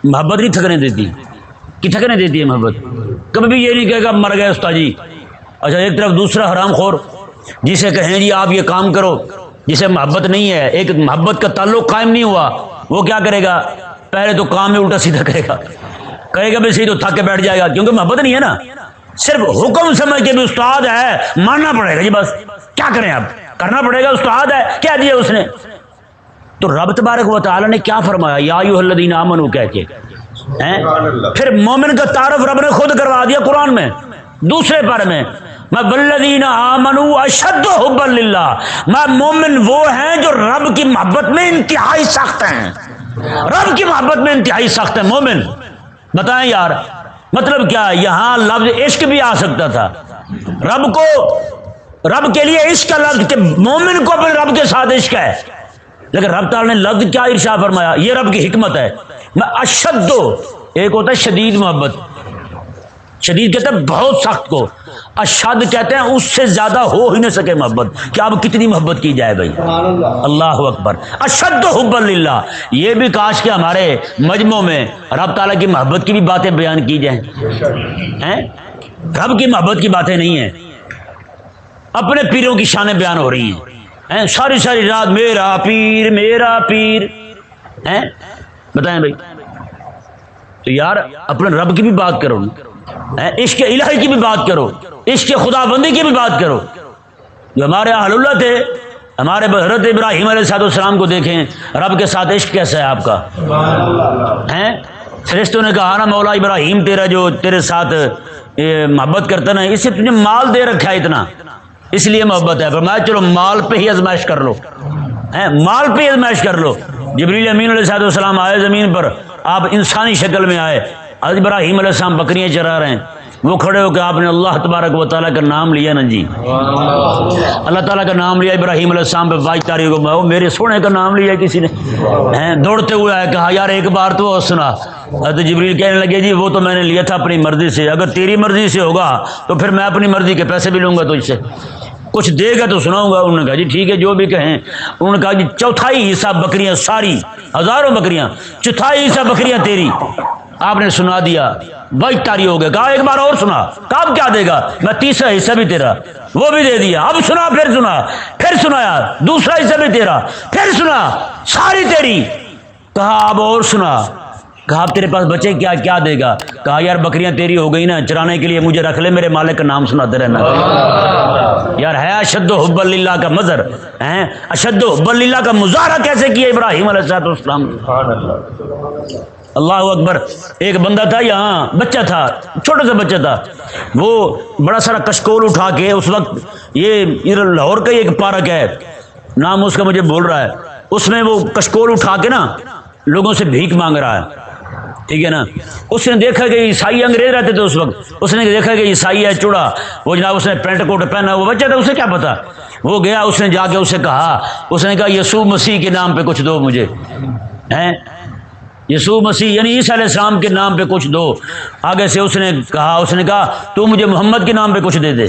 Speaker 1: محبت نہیں تھکنے دیتی، کہ تھکنے دیتی ہے محبت. کبھی بھی یہ نہیں کہے گا مر گئے استاد جی. اچھا ایک طرف دوسرا حرام خور جسے کہیں جی آپ یہ کام کرو، جسے محبت نہیں ہے، ایک محبت کا تعلق قائم نہیں ہوا، وہ کیا کرے گا؟ پہلے تو کام میں الٹا سیدھا کرے گا، کہے گا بھی صحیح تو تھک کے بیٹھ جائے گا، کیونکہ محبت نہیں ہے نا. صرف حکم سمجھ کے بھی استاد ہے ماننا پڑے گا جی، بس کیا کریں اب، کرنا پڑے گا، استاد ہے کیا دیا اس نے. تو رب تبارک و تعالی نے کیا فرمایا؟ یا ایھا الذین آمنوا کہہ کے. پھر مومن کا تعارف رب نے خود کروا دیا قرآن میں دوسرے پارے میں، والذین آمنوا اشد حبا للہ. مومن وہ ہیں جو رب کی محبت میں انتہائی سخت ہیں، رب کی محبت میں انتہائی سخت ہیں مومن. بتائیں یار مطلب کیا؟ یہاں لفظ عشق بھی آ سکتا تھا، رب کو، رب کے لیے عشق کا لفظ، کہ مومن کو اپنے رب کے ساتھ عشق ہے، لیکن رب تعالیٰ نے لفظ کیا ارشاد فرمایا؟ یہ رب کی حکمت ہے. میں اشد، ایک ہوتا ہے شدید محبت، شدید کہتے ہیں بہت سخت کو، اشد کہتے ہیں اس سے زیادہ ہو ہی نہیں سکے محبت، کہ اب کتنی محبت کی جائے بھائی. اللہ اکبر. اشد حبا للہ. یہ بھی کاش کہ ہمارے مجمع میں رب تعالیٰ کی محبت کی بھی باتیں بیان کی جائیں. رب کی محبت کی باتیں نہیں ہیں، اپنے پیروں کی شانیں بیان ہو رہی ہیں، ساری ساری رات میرا پیر میرا پیر. بتائیں بھائی، تو یار اپنے رب کی بھی بات کرو، عشق الہی کی بھی بات کرو، عشق خدا بندی کی بھی بات کرو. جو ہمارے اہل اللہ تھے، ہمارے حضرت ابراہیم علیہ السلام کو دیکھیں، رب کے ساتھ عشق کیسا ہے آپ کا. فرشتوں نے کہا نا مولا ابراہیم تیرا جو تیرے ساتھ محبت کرتا نا، اس سے تجھے مال دے رکھا ہے اتنا، اس لیے محبت ہے. فرمایا چلو مال پہ ہی آزمائش کر لو، مال پہ ہی آزمائش کر لو. جبریل امین علیہ السلام آئے زمین پر، آپ انسانی شکل میں آئے، حضرت ابراہیم علیہ السلام بکریاں چرا رہے ہیں، وہ کھڑے ہو کے آپ نے اللہ تبارک و تعالیٰ کا نام لیا نا جی، اللہ تعالیٰ کا نام لیا. ابراہیم علیہ السلام پہ 22 تاریخ کو میرے سونے کا نام لیا کسی نے، دوڑتے ہوئے آئے، کہا یار ایک بار تو سنا. حضرت جبریل کہنے لگے جی وہ تو میں نے لیا تھا اپنی مرضی سے، اگر تیری مرضی سے ہوگا تو پھر میں اپنی مرضی کے پیسے بھی لوں گا تجھ سے، کچھ دے گا تو سناؤں گا. انہوں نے کہا جی ٹھیک ہے جو بھی کہیں. انہوں نے کہا جی 4تھائی حصہ بکریاں، ساری ہزاروں بکریاں، 4تھائی حصہ بکریاں تیری. آپ نے سنا دیا، 22 تاریخ ہو گئے. کہا ایک بار اور سنا. کہا اب کیا دے گا؟ میں 3را حصہ بھی تیرا، وہ بھی دے دیا. اب سنا، پھر سنا، پھر سنایا، 2 حصہ بھی تیرا، پھر سنا، ساری تیری. کہا اب اور سنا. کہا اب تیرے پاس بچے کیا، کیا دے گا؟ کہا یار بکریاں تیری ہو گئی نا، چرانے کے لیے مجھے رکھ لے، میرے مالک کا نام سناتے رہنا. یار ہے اشد حب للہ کا مظہر، اشد حب للہ کا مظاہرہ کیسے کیا ابراہیم علیہ السلام. اللہ اکبر. ایک بندہ تھا یہاں، بچہ تھا، چھوٹا سا بچہ تھا، وہ بڑا سارا کشکول اٹھا کے، اس وقت یہ لاہور کا ایک پارک ہے، نام اس کا مجھے بول رہا ہے، اس میں وہ کشکول اٹھا کے نا لوگوں سے بھیک مانگ رہا ہے، ٹھیک ہے نا. اس نے دیکھا کہ عیسائی انگریز رہتے تھے اس وقت، اس نے دیکھا کہ عیسائی ہے چوڑا، وہ جناب اس نے پینٹ کوٹ پہنا، وہ بچہ تھا، اسے کیا پتا. وہ گیا، اس نے جا کے اسے کہا، اس نے کہا یسوع مسیح کے نام پہ کچھ دو مجھے، ہیں یسوع مسیح یعنی عیسیٰ علیہ السلام کے نام پہ کچھ دو. آگے سے اس نے کہا تو مجھے محمد کے نام پہ کچھ دے دے.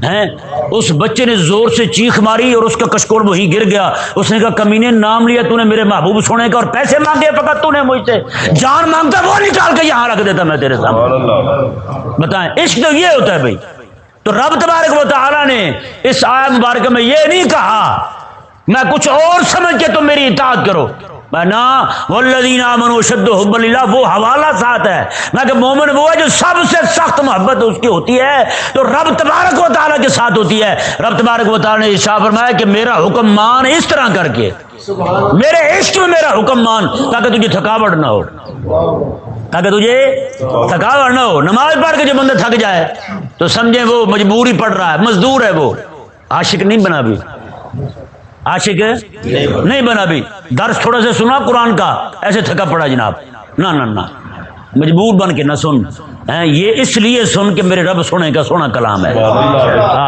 Speaker 1: ہیں اس بچے نے زور سے چیخ ماری اور اس کا کشکول وہی گر گیا. اس نے کہا کمینے، نام لیا تو نے میرے محبوب سونے کا اور پیسے مانگے فقط تو نے مجھ سے، جان مانگتا وہ نکال کے یہاں رکھ دیتا میں تیرے سامنے. بتائیں عشق تو یہ ہوتا ہے بھائی. تو رب تبارک و تعالیٰ نے اس آیت مبارکہ میں یہ نہیں کہا میں کچھ اور سمجھ کے تم میری اطاعت کرو، نا والذین آمنوا اشد حبا للہ، وہ حوالہ ساتھ ہے. میں کہ مومن وہ ہے جو سب سے سخت محبت اس کی ہوتی ہے تو رب تبارک و تعالیٰ کے ساتھ ہوتی ہے. رب تبارک و تعالیٰ نے ارشاد فرمایا کہ میرا حکم مان اس طرح کر کے، میرے عشق میں میرا حکم مان، تاکہ تجھے تھکاوٹ نہ ہو، تاکہ تجھے تھکاوٹ نہ ہو. نماز پڑھ کے جو بندہ تھک جائے تو سمجھیں وہ مجبوری پڑھ رہا ہے، مزدور ہے، وہ عاشق نہیں بنا بھی، عاشق نہیں بنا بھی. درس تھوڑا سا سنا قرآن کا، ایسے تھکا پڑا جناب، نہ نہ نہ، مجبور بن کے نہ سن. یہ اس لیے سن کہ میرے رب سونے کا سونا کلام ہے.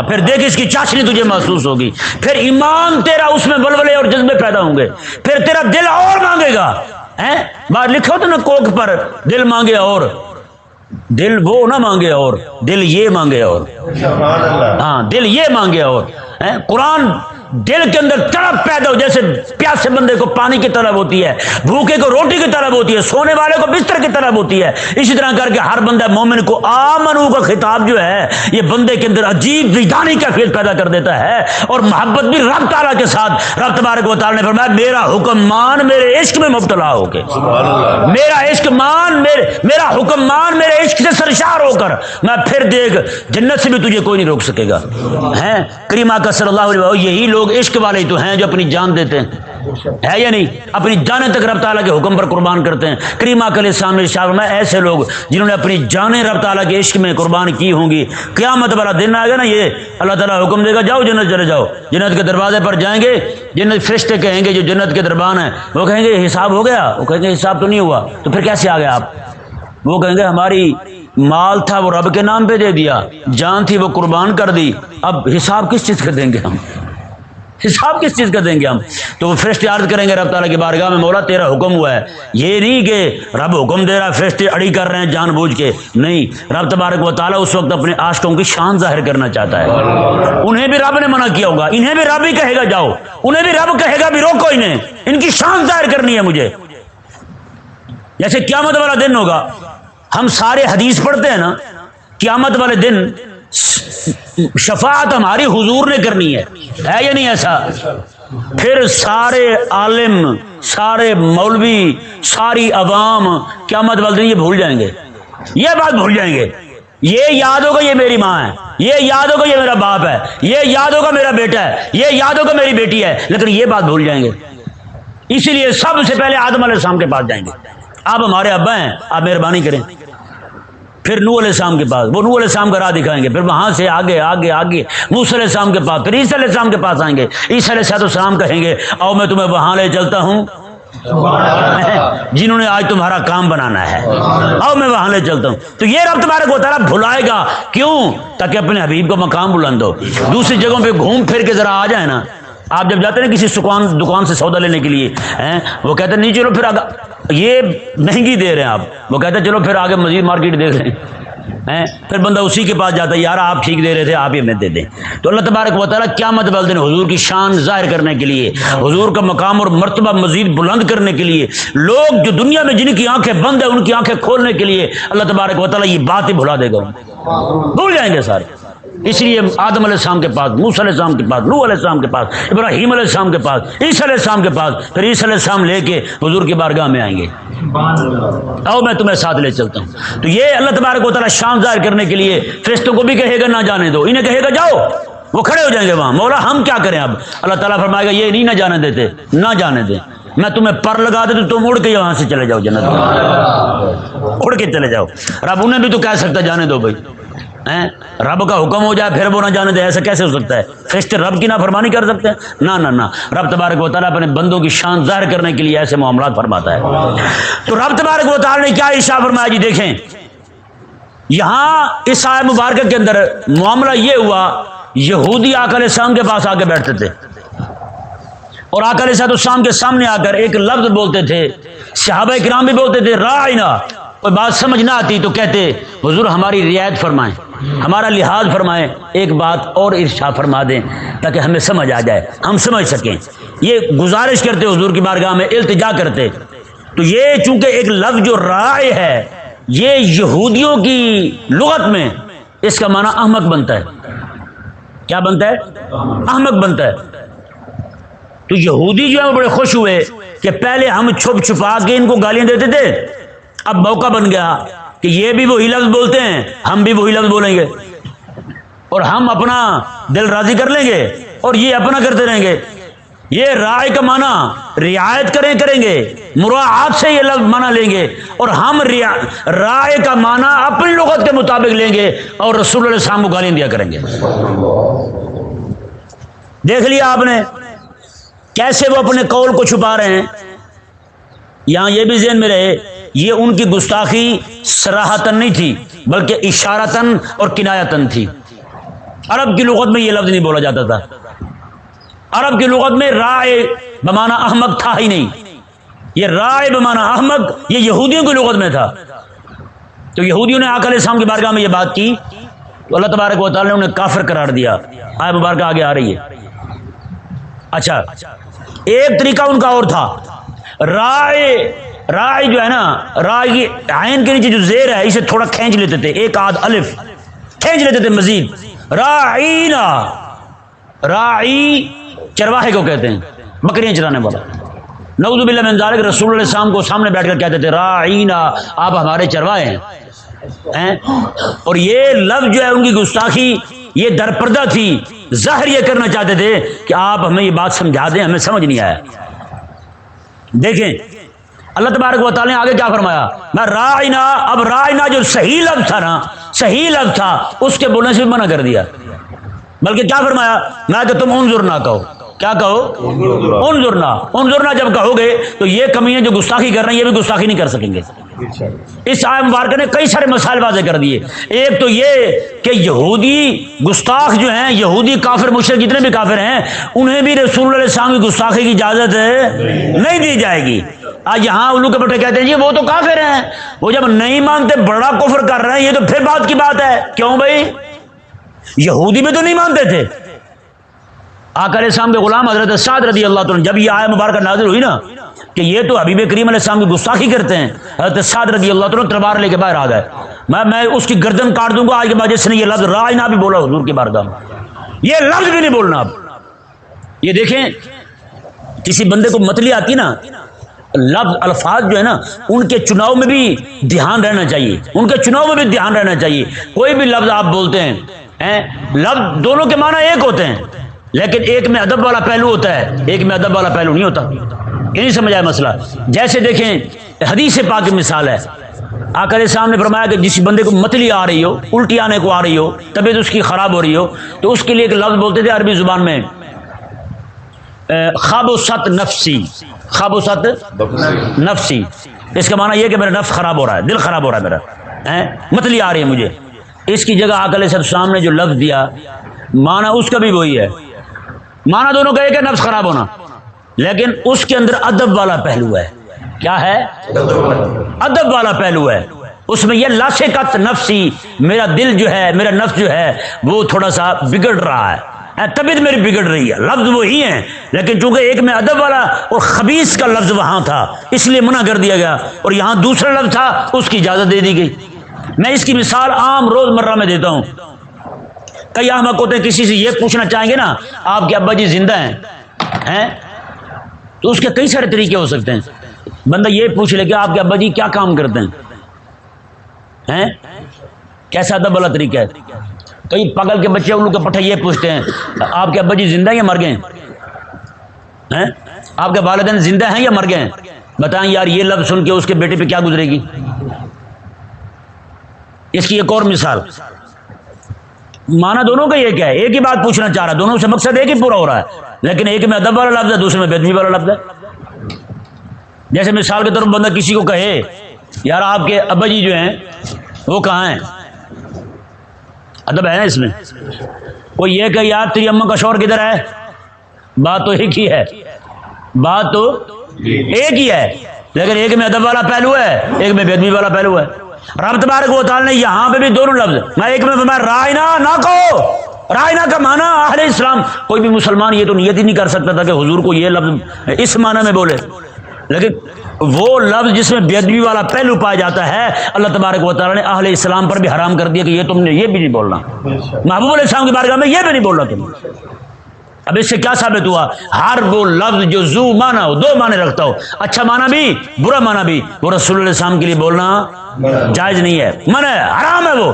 Speaker 1: پھر دیکھ اس کی چاشنی تجھے محسوس ہوگی، پھر ایمان تیرا اس میں ولولے اور جذبے پیدا ہوں گے، پھر تیرا دل اور مانگے گا. بات لکھو تو نا کوک پر، دل مانگے اور، دل وہ نہ مانگے اور، دل یہ مانگے اور. ہاں دل یہ مانگے اور. قرآن دل کے اندر تڑپ پیدا ہو، جیسے پیاسے بندے کو پانی کی طلب ہوتی ہے، بھوکے کو روٹی کی طلب ہوتی ہے، سونے والے کو بستر کی طلب ہوتی ہے، اسی طرح کر کے ہر بندہ مومن کو آمنو کا خطاب جو ہے یہ بندے کے اندر عجیب وجدانی کیفیت پیدا کر دیتا ہے، اور محبت بھی رب تعالیٰ کے ساتھ. رب تبارک و تعالیٰ نے فرمایا میرا حکم مان میرے عشق میں مبتلا ہو کے، میرا عشق مان، میرا حکم مان، میرے عشق سے سرشار ہو کر، میں پھر دیکھ جنت سے بھی تجھے کوئی نہیں روک سکے گا. ہیں کریمہ کا صلی اللہ علیہ وسلم، یہی لوگ عشق والے تو ہیں جو اپنی جان دیتے ہیں، ہے یا نہیں؟ اپنی جانیں تک رب تعالیٰ کے حکم پر قربان کرتے ہیں. کریمہ کے السلام نے ارشاد فرمایا ایسے لوگ جنہوں نے اپنی جانیں رب تعالیٰ کے عشق میں قربان کی ہوں گی، قیامت والا دن آئے گا نا، یہ اللہ تعالیٰ حکم دے گا جاؤ جنت چلے جاؤ. جنت کے دروازے پر جائیں گے، جنت فرشتے کہیں گے جو جنت کے دربان ہیں، وہ کہیں گے حساب ہو گیا، وہ کہیں گے حساب تو نہیں ہوا. تو پھر کیسے آ گئے آپ؟ وہ کہیں گے ہماری مال تھا وہ رب کے نام پہ دے دیا، جان تھی وہ قربان کر دی، اب حساب کس چیز کا دیں گے ہم؟ حساب کس چیز کا دیں گے ہم؟ تو وہ فرشتے عرض کریں گے رب تعالیٰ کی بارگاہ میں مولا تیرا حکم ہوا ہے. یہ نہیں کہ رب حکم دے رہا ہے فرشتے اڑی کر رہے ہیں جان بوجھ کے، نہیں، رب تبارک و تعالیٰ اس وقت اپنے عاشقوں کی شان ظاہر کرنا چاہتا ہے. انہیں بھی رب نے منع کیا ہوگا، انہیں بھی رب ہی کہے گا جاؤ، انہیں بھی رب کہے گا بھی روکو انہیں، ان کی شان ظاہر کرنی ہے مجھے. جیسے قیامت والا دن ہوگا، ہم سارے حدیث پڑھتے ہیں نا، قیامت والے دن شفاعت ہماری حضور نے کرنی ہے یا نہیں ایسا؟ پھر سارے عالم، سارے مولوی، ساری عوام قیامت والے دن یہ بھول جائیں گے، یہ بات بھول جائیں گے. یہ یاد ہوگا یہ میری ماں ہے، یہ یاد ہوگا یہ میرا باپ ہے، یہ یاد ہوگا میرا بیٹا ہے، یہ یاد ہوگا میری بیٹی ہے، لیکن یہ بات بھول جائیں گے. اسی لیے سب سے پہلے آدم علیہ السلام کے پاس جائیں گے، آپ ہمارے ابا ہیں، آپ مہربانی کریں. پھر نوح علیہ السلام کے پاس، وہ نوح علیہ السلام کا راہ دکھائیں گے. پھر وہاں سے آگے آگے آگے موسیٰ علیہ السلام کے پاس، پھر عیسیٰ علیہ السلام کے پاس آئیں گے. عیسیٰ علیہ السلام کہیں گے آؤ میں تمہیں وہاں لے چلتا ہوں جنہوں نے آج تمہارا کام بنانا ہے، آؤ میں وہاں لے چلتا ہوں. تو یہ رب تبارک و تعالیٰ بھلائے گا کیوں؟ تاکہ اپنے حبیب کو مقام بلند ہو. دوسری جگہوں پہ گھوم پھر کے ذرا آ جائیں نا. آپ جب جاتے ہیں کسی دکان سے سودا لینے کے لیے، وہ کہتے ہیں نہیں چلو پھر یہ مہنگی دے رہے ہیں آپ، وہ کہتے ہیں چلو پھر آگے مزید مارکیٹ دیکھ لیں. پھر بندہ اسی کے پاس جاتا ہے، یار آپ ٹھیک دے رہے تھے آپ ہی ہمیں دے دیں. تو اللہ تبارک و تعالیٰ قیامت والے دن حضور کی شان ظاہر کرنے کے لیے، حضور کا مقام اور مرتبہ مزید بلند کرنے کے لیے، لوگ جو دنیا میں جن کی آنکھیں بند ہیں ان کی آنکھیں کھولنے کے لیے اللہ تبارک و تعالیٰ یہ بات ہی بھلا دے گا، بھول جائیں گے سارے. اس لیے آدم علیہ السلام کے پاس، موسیٰ علیہ السلام کے پاس، نوح علیہ السلام کے پاس، ابراہیم علیہ السلام کے پاس، عیسیٰ علیہ السلام کے پاس، پھر عیسیٰ علیہ السلام لے کے حضور کی بارگاہ میں آئیں گے، آؤ میں تمہیں ساتھ لے چلتا ہوں. تو یہ اللہ تبارک و تعالیٰ شان ظاہر کرنے کے لیے فرشتوں کو بھی کہے گا نہ جانے دو، انہیں کہے گا جاؤ، وہ کھڑے ہو جائیں گے وہاں. مولا ہم کیا کریں اب؟ اللہ تعالیٰ فرمائے گا یہ نہیں نہ جانے دیتے، نہ جانے دیں. میں تمہیں پر لگا دے تو تم اڑ کے یہاں سے چلے جاؤ جنت میں، اڑ کے چلے جاؤ۔ رب انہیں بھی تو کہہ سکتا جانے دو بھائی، رب کا حکم ہو جائے پھر وہ نہ جانے دے، ایسا کیسے ہو سکتا ہے؟ فرشتے رب کی نافرمانی کر سکتے ہیں؟ نہ نہ نہ، رب تبارک و تعالیٰ اپنے بندوں کی شان ظاہر کرنے کے لیے ایسے معاملات فرماتا ہے۔ تو رب تبارک و تعالیٰ نے کیا ارشاد فرمایا جی؟ دیکھیں یہاں اس آیت مبارکہ کے اندر معاملہ یہ ہوا، یہودی آقا علیہ السلام کے پاس آ کے بیٹھتے تھے اور آقا علیہ السلام کے سامنے آ کر ایک لفظ بولتے تھے، صحابہ کرام بھی بولتے تھے راعنا، کوئی بات سمجھ نہ آتی تو کہتے حضور ہماری رعایت فرمائیں، ہمارا لحاظ فرمائیں، ایک بات اور ارشاد فرما دیں تاکہ ہمیں سمجھ آ جائے، ہم سمجھ سکیں۔ یہ گزارش کرتے حضور کی بارگاہ میں، التجا کرتے۔ تو یہ چونکہ ایک لفظ جو راعی ہے، یہ یہودیوں کی لغت میں اس کا معنی احمق بنتا ہے۔ کیا بنتا ہے؟ احمق بنتا ہے۔ تو یہودی جو ہے وہ بڑے خوش ہوئے کہ پہلے ہم چھپ چھپا کے ان کو گالیاں دیتے تھے، اب موقع بن گیا کہ یہ بھی وہی لفظ بولتے ہیں، ہم بھی وہی لفظ بولیں گے اور ہم اپنا دل راضی کر لیں گے اور یہ اپنا کرتے رہیں گے۔ یہ رائے کا معنی رعایت کریں گے، مراعات سے یہ لفظ معنی لیں گے، اور ہم رائے کا معنی اپنی لغت کے مطابق لیں گے اور رسول اللہ صلی اللہ علیہ وسلم کو گالیاں دیا کریں گے۔ دیکھ لیا آپ نے کیسے وہ اپنے قول کو چھپا رہے ہیں۔ یہاں یہ بھی ذہن میں رہے، یہ ان کی گستاخی صراحتاً نہیں تھی بلکہ اشارتاً اور کنایتاً تھی۔ عرب کی لغت میں یہ لفظ نہیں بولا جاتا تھا، عرب کی لغت میں رائے بمعنی احمق تھا ہی نہیں، یہ رائے بمعنی احمق یہ یہودیوں کی لغت میں تھا۔ تو یہودیوں نے آقا علیہ السلام کی بارگاہ میں یہ بات کی تو اللہ تبارک و تعالیٰ نے انہیں کافر قرار دیا۔ آیت مبارکہ آگے آ رہی ہے۔ اچھا، ایک طریقہ ان کا اور تھا، رائے جو ہے نا، رائے کی عین کے نیچے جو زیر ہے اسے تھوڑا کھینچ لیتے تھے، ایک آدھ الف کھینچ لیتے تھے مزید۔ راعینا، راعی چرواہے کو کہتے ہیں، بکریاں چرانے والا۔ نعوذ باللہ من ذالک، رسول اللہ علیہ السلام کو سامنے بیٹھ کر کہتے تھے راعینا، آپ ہمارے چرواہے ہیں۔ اور یہ لفظ جو ہے ان کی گستاخی یہ درپردہ تھی، ظاہر یہ کرنا چاہتے تھے کہ آپ ہمیں یہ بات سمجھا دیں، ہمیں سمجھ نہیں آیا۔ دیکھیں اللہ تبارک و تعالیٰ نے آگے کیا فرمایا، میں رائنا، اب رائنا جو صحیح لفظ تھا نا، صحیح لفظ تھا، اس کے بولنے سے بھی منع کر دیا، بلکہ کیا فرمایا، میں کہ تم انظرنا کہو۔ کیا کہو؟ انظرنا۔ انظرنا جب کہو گے تو یہ کمیاں جو گستاخی کر رہے ہیں یہ بھی گستاخی نہیں کر سکیں گے۔ اس آیت مبارکہ نے کئی سارے مسائل واضح کر دیے۔ ایک تو یہ کہ یہودی گستاخ جو ہیں، یہودی کافر مشرک جتنے بھی کافر ہیں، انہیں بھی رسول اللہ علیہ السلام کی گستاخی کی اجازت نہیں دی جائے گی۔ آج یہاں الو کے پٹے کہتے ہیں جی وہ تو کافر ہیں، وہ جب نہیں مانتے بڑا کفر کر رہے ہیں، یہ تو پھر بات کی بات ہے۔ کیوں بھائی؟ یہودی بھی تو نہیں مانتے تھے۔ آقا علیہ السلام کے غلام حضرت سعد رضی اللہ عنہ جب یہ آیت مبارکہ نازل ہوئی نا کہ یہ تو حبیب کریم علیہ السلام کی گستاخی کرتے ہیں، حضرت سعد رضی اللہ عنہ تلوار لے کے باہر آ گئے، میں اس کی گردن کاٹ دوں گا آج کے بعد جس نے یہ لفظ رائنا بھی بولا حضور کی بارگاہ میں، یہ لفظ بھی نہیں بولنا۔ اب یہ دیکھیں کسی بندے کو متلی آتی نا، لفظ الفاظ جو ہے نا ان کے چناؤ میں بھی دھیان رہنا چاہیے، ان کے چناؤ میں بھی دھیان رہنا چاہیے۔ کوئی بھی لفظ آپ بولتے ہیں، لفظ دونوں کے معنی ایک ہوتے ہیں لیکن ایک میں ادب والا پہلو ہوتا ہے، ایک میں ادب والا پہلو نہیں ہوتا۔ یہ نہیں سمجھا ہے مسئلہ؟ جیسے دیکھیں حدیث پاک کی مثال ہے، آقا علیہ السلام نے فرمایا کہ جس بندے کو متلی آ رہی ہو، الٹی آنے کو آ رہی ہو، طبیعت اس کی خراب ہو رہی ہو، تو اس کے لیے ایک لفظ بولتے تھے عربی زبان میں، خابست نفسی، خابست نفسی، اس کا معنی یہ کہ میرا نفس خراب ہو رہا ہے، دل خراب ہو رہا ہے، میرا متلی آ رہی ہے مجھے۔ اس کی جگہ آقا علیہ السلام نے جو لفظ دیا معنی اس کا بھی وہی ہے، معنی دونوں کا ایک ہے، نفس خراب ہونا، لیکن اس کے اندر ادب والا پہلو ہے۔ کیا ہے؟ ادب والا پہلو ہے۔ اس میں یہ لاشقت نفسی، میرا دل جو ہے، میرا نفس جو ہے وہ تھوڑا سا بگڑ رہا ہے، طبیعت میری بگڑ رہی ہے، لفظ وہی ہیں لیکن چونکہ ایک میں ادب والا اور خبیث کا لفظ وہاں تھا اس لیے منع کر دیا گیا، اور یہاں دوسرا لفظ تھا اس کی اجازت دے دی گئی۔ میں اس کی مثال عام روزمرہ میں دیتا ہوں۔ کئی احمق ہوتے ہیں، کسی سے یہ پوچھنا چاہیں گے نا آپ کے ابا جی زندہ ہیں تو اس کے کئی سارے طریقے ہو سکتے ہیں۔ بندہ یہ پوچھ لے کہ آپ کے ابا جی کیا کام کرتے ہیں، کیسا ادب والا طریقہ ہے۔ کئی پاگل کے بچے الو کے پٹھے یہ پوچھتے ہیں آپ کے ابا جی زندہ ہیں یا مر گئے ہیں، آپ کے والدین زندہ ہیں یا مر گئے ہیں؟ بتائیں یار، یہ لفظ سن کے اس کے بیٹے پہ کیا گزرے گی؟ اس کی ایک اور مثال، معنی دونوں کا یہ کیا ہے؟ ایک ہی بات پوچھنا چاہ رہا، دونوں سے مقصد ایک ہی پورا ہو رہا ہے، لیکن ایک میں ادب والا لفظ ہے، دوسرے میں بے ادبی والا لفظ ہے۔ جیسے مثال کے طور پر بندہ کسی کو کہے یار آپ کے ابا جی جو ہیں وہ کہاں ہیں، ادب ہے نا اس میں۔ کوئی یہ کہ یار تیری اماں کا شوہر کدھر ہے، بات تو ایک ہی ہے، بات تو ایک ہی ہے، لیکن ایک میں ادب والا پہلو ہے، ایک میں بے ادبی والا پہلو ہے۔ رب تبارک و تعالی نے یہاں پہ بھی دونوں لفظ، میں ایک میں فرمایا رائنا نہ کہو، رائنا کا معنی اہل اسلام، کوئی بھی مسلمان یہ تو نیت ہی نہیں کر سکتا تھا کہ حضور کو یہ لفظ اس معنی میں بولے، لیکن وہ لفظ جس میں بے ادبی والا پہلو پایا جاتا ہے اللہ تبارک و تعالی نے اہل اسلام پر بھی حرام کر دیا کہ یہ تم نے یہ بھی نہیں بولنا، محبوب علیہ السلام کی بارگاہ میں یہ بھی نہیں بولنا تم۔ اب اس سے کیا ثابت ہوا؟ ہر وہ لفظ جو ذو معنی ہو، دو معنی رکھتا ہو، اچھا معنی بھی برا معنی بھی، وہ رسول اللہ علیہ السلام کے لیے بولنا جائز نہیں ہے، منع ہے، حرام ہے۔ وہ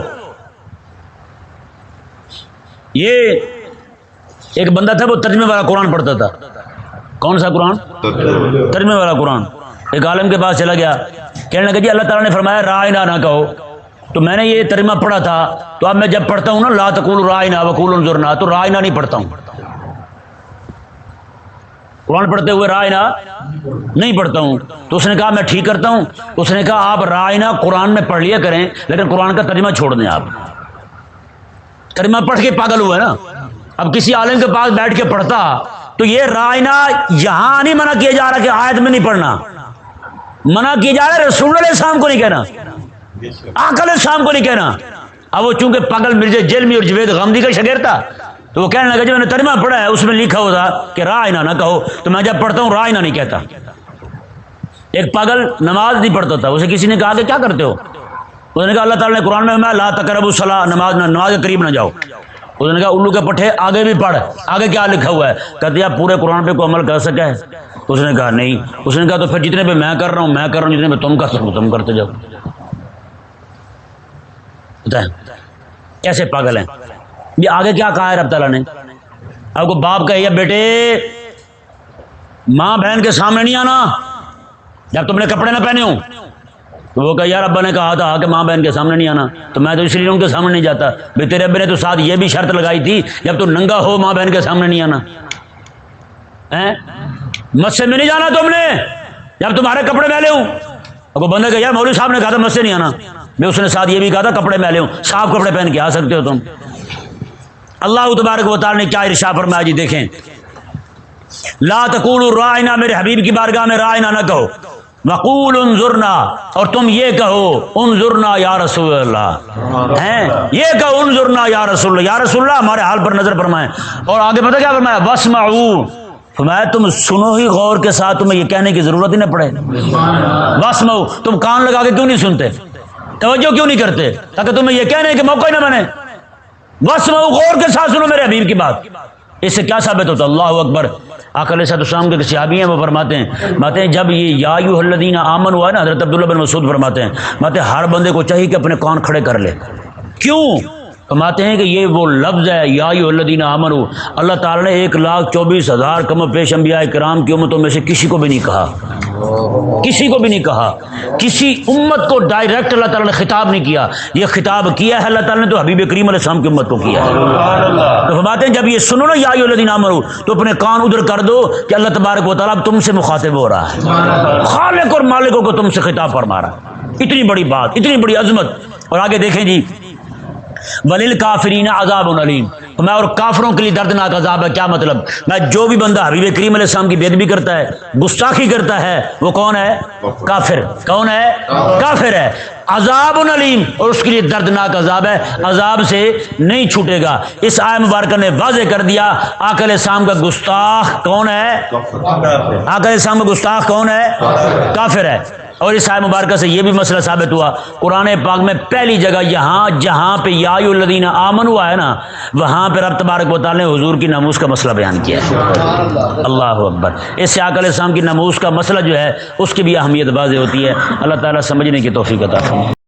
Speaker 1: یہ ایک بندہ تھا، وہ ترجمے والا قرآن پڑھتا تھا۔ کون سا قرآن؟ ترجمے والا قرآن۔ ایک عالم کے پاس چلا گیا، کہنے لگا جی اللہ تعالیٰ نے فرمایا رائنا نہ کہو، تو میں نے یہ ترجمہ پڑھا تھا، تو اب میں جب پڑھتا ہوں نا لا تقولوا رائنا وقولوا انظرنا، تو رائنا نہیں پڑھتا ہوں، قرآن پڑھتے ہوئے رائنا نہیں پڑھتا ہوں۔ تو اس نے کہا میں ٹھیک کرتا ہوں۔ اس نے کہا آپ رائنا قرآن میں پڑھ لیا کریں، لیکن قرآن کا ترجمہ چھوڑ دیں، آپ ترجمہ پڑھ کے پاگل ہوئے نا۔ اب کسی عالم کے پاس بیٹھ کے پڑھتا تو یہ رائنا یہاں نہیں منع کیا جا رہا کہ آیت میں نہیں پڑھنا، منع کیا جا رہا ہے رسول اللہ علیہ السلام کو نہیں کہنا، آقا علیہ السلام کو نہیں کہنا۔ اب وہ چونکہ پاگل مرزا جیلمی اور جوید غامدی کا شاگرد تھا، تو وہ کہنے لگا جب میں نے ترجمہ پڑھا ہے اس میں لکھا ہوا تھا کہ رائنا نہ کہو، تو میں جب پڑھتا ہوں رائنا نہیں کہتا۔ ایک پاگل نماز نہیں پڑھتا تھا، اسے کسی نے کہا کہ کیا کرتے ہو؟ اس نے کہا اللہ تعالیٰ نے قرآن میں لا تقربوا الصلاۃ، نماز کے قریب نہ جاؤ۔ اس نے کہا الو کے پٹھے آگے بھی پڑھ، آگے کیا لکھا ہوا ہے؟ کہتے ہیں پورے قرآن پہ کوئی عمل کر سکا ہے؟ اس نے کہا نہیں۔ اس نے کہا تو پھر جتنے پہ میں کر رہا ہوں جتنے پہ تم کر سکو تم کرتے جاؤ۔ کیسے پاگل ہیں یہ؟ آگے کیا کہا ہے رب تعالیٰ نے؟ اب کو باپ کہے یا بیٹے ماں بہن کے سامنے نہیں آنا جب تم نے کپڑے نہ پہنے ہوں، تو وہ کہ یار ابا نے کہا تھا کہ ماں بہن کے سامنے نہیں آنا، تو میں تو اس لیے ان کے سامنے نہیں جاتا۔ بھائی تیرے ابے نے تو ساتھ یہ بھی شرط لگائی تھی جب تو ننگا ہو ماں بہن کے سامنے نہیں آنا، مسجد میں نہیں جانا تم نے جب تمہارے کپڑے میلے ہوں۔ اب وہ بندہ کہ یار مولوی صاحب نے کہا تھا مسجد نہیں آنا، میں اس نے ساتھ یہ بھی کہا تھا کپڑے میلے ہوں، صاف کپڑے پہن کے آ سکتے ہو تم۔ اللہ تبارک و تعالی نے کیا ارشاد فرمایا جی دیکھیں، لا تقولوا رائنا، میرے حبیب کی بارگاہ میں رائنا نہ کہو، وقولوا انظرنا، اور تم یہ کہو انظرنا یا رسول اللہ، یہ کہو انظرنا یا رسول اللہ، یا رسول اللہ ہمارے حال پر نظر فرمائیں۔ اور آگے پتہ کیا فرمایا؟ واسمعوا، فرمایا تم سنو ہی غور کے ساتھ، تمہیں یہ کہنے کی ضرورت ہی نہ پڑے۔ واسمعوا، تم کان لگا کے کیوں نہیں سنتے، توجہ کیوں نہیں کرتے تاکہ تمہیں یہ کہنے کے موقع ہی نہ بنے؟ واسمعوا، غور کے ساتھ سنو میرے حبیب کی بات۔ اس سے کیا ثابت ہوتا ہے؟ اللہ اکبر۔ آقا علیہ السلام کے صحابی ہیں، وہ فرماتے ہیں جب یہ یا ایھا الذین آمنوا ہوا نا، حضرت عبداللہ بن مسعود فرماتے ہیں ہر بندے کو چاہیے کہ اپنے کان کھڑے کر لے۔ کیوں؟ فرماتے ہیں کہ یہ وہ لفظ ہے یا ایھا الذین آمنوا، اللہ تعالیٰ نے 1,24,000 کم و بیش انبیاء کرام کی امتوں میں سے کسی کو بھی نہیں کہا، کسی کو بھی نہیں کہا، کسی امت کو ڈائریکٹ اللہ تعالیٰ نے خطاب نہیں کیا، یہ خطاب کیا ہے اللہ تعالیٰ نے تو حبیب کریم علیہ السلام کی امت کو کیا ہے۔ تو فرماتے ہیں جب یہ سنو نا یا ایھا الذین آمنوا، تو اپنے کان ادھر کر دو کہ اللہ تبارک و تعالیٰ تم سے مخاطب ہو رہا ہے، خالق اور مالک کو تم سے خطاب فرما رہا ہے۔ اتنی بڑی بات، اتنی بڑی عظمت۔ اور آگے دیکھیں جی، وَلِلْكَافِرِينَ عَذَابٌ عَلِيمٌ، میں اور کافروں کے لیے دردناک عذاب ہے۔ کیا مطلب؟ میں جو بھی بندہ حبیب کریم علیہ السلام کی بے ادبی کرتا ہے، گستاخی کرتا ہے، وہ کون ہے؟ کافر۔ کون ہے؟ کافر ہے۔ عذاب علیم، اور اس کے لیے دردناک عذاب ہے، عذاب سے نہیں چھوٹے گا۔ اس آیت مبارکہ نے واضح کر دیا آقا علیہ السلام کا گستاخ کون ہے؟ آقا علیہ السلام کا گستاخ کون ہے؟ کافر ہے۔ اور اس آیت مبارکہ سے یہ بھی مسئلہ ثابت ہوا، قرآن پاک میں پہلی جگہ یہاں جہاں پہ یا ایھا الذین آمنوا ہے نا، وہاں پہ رب تبارک و تعالی نے حضور کی ناموس کا مسئلہ بیان کیا ہے۔ اللہ اکبر۔ اس سے آقا علیہ السلام کی ناموس کا مسئلہ جو ہے اس کی بھی اہمیت واضح ہوتی ہے۔ اللہ تعالیٰ سمجھنے کی توفیق عطا فرمائے۔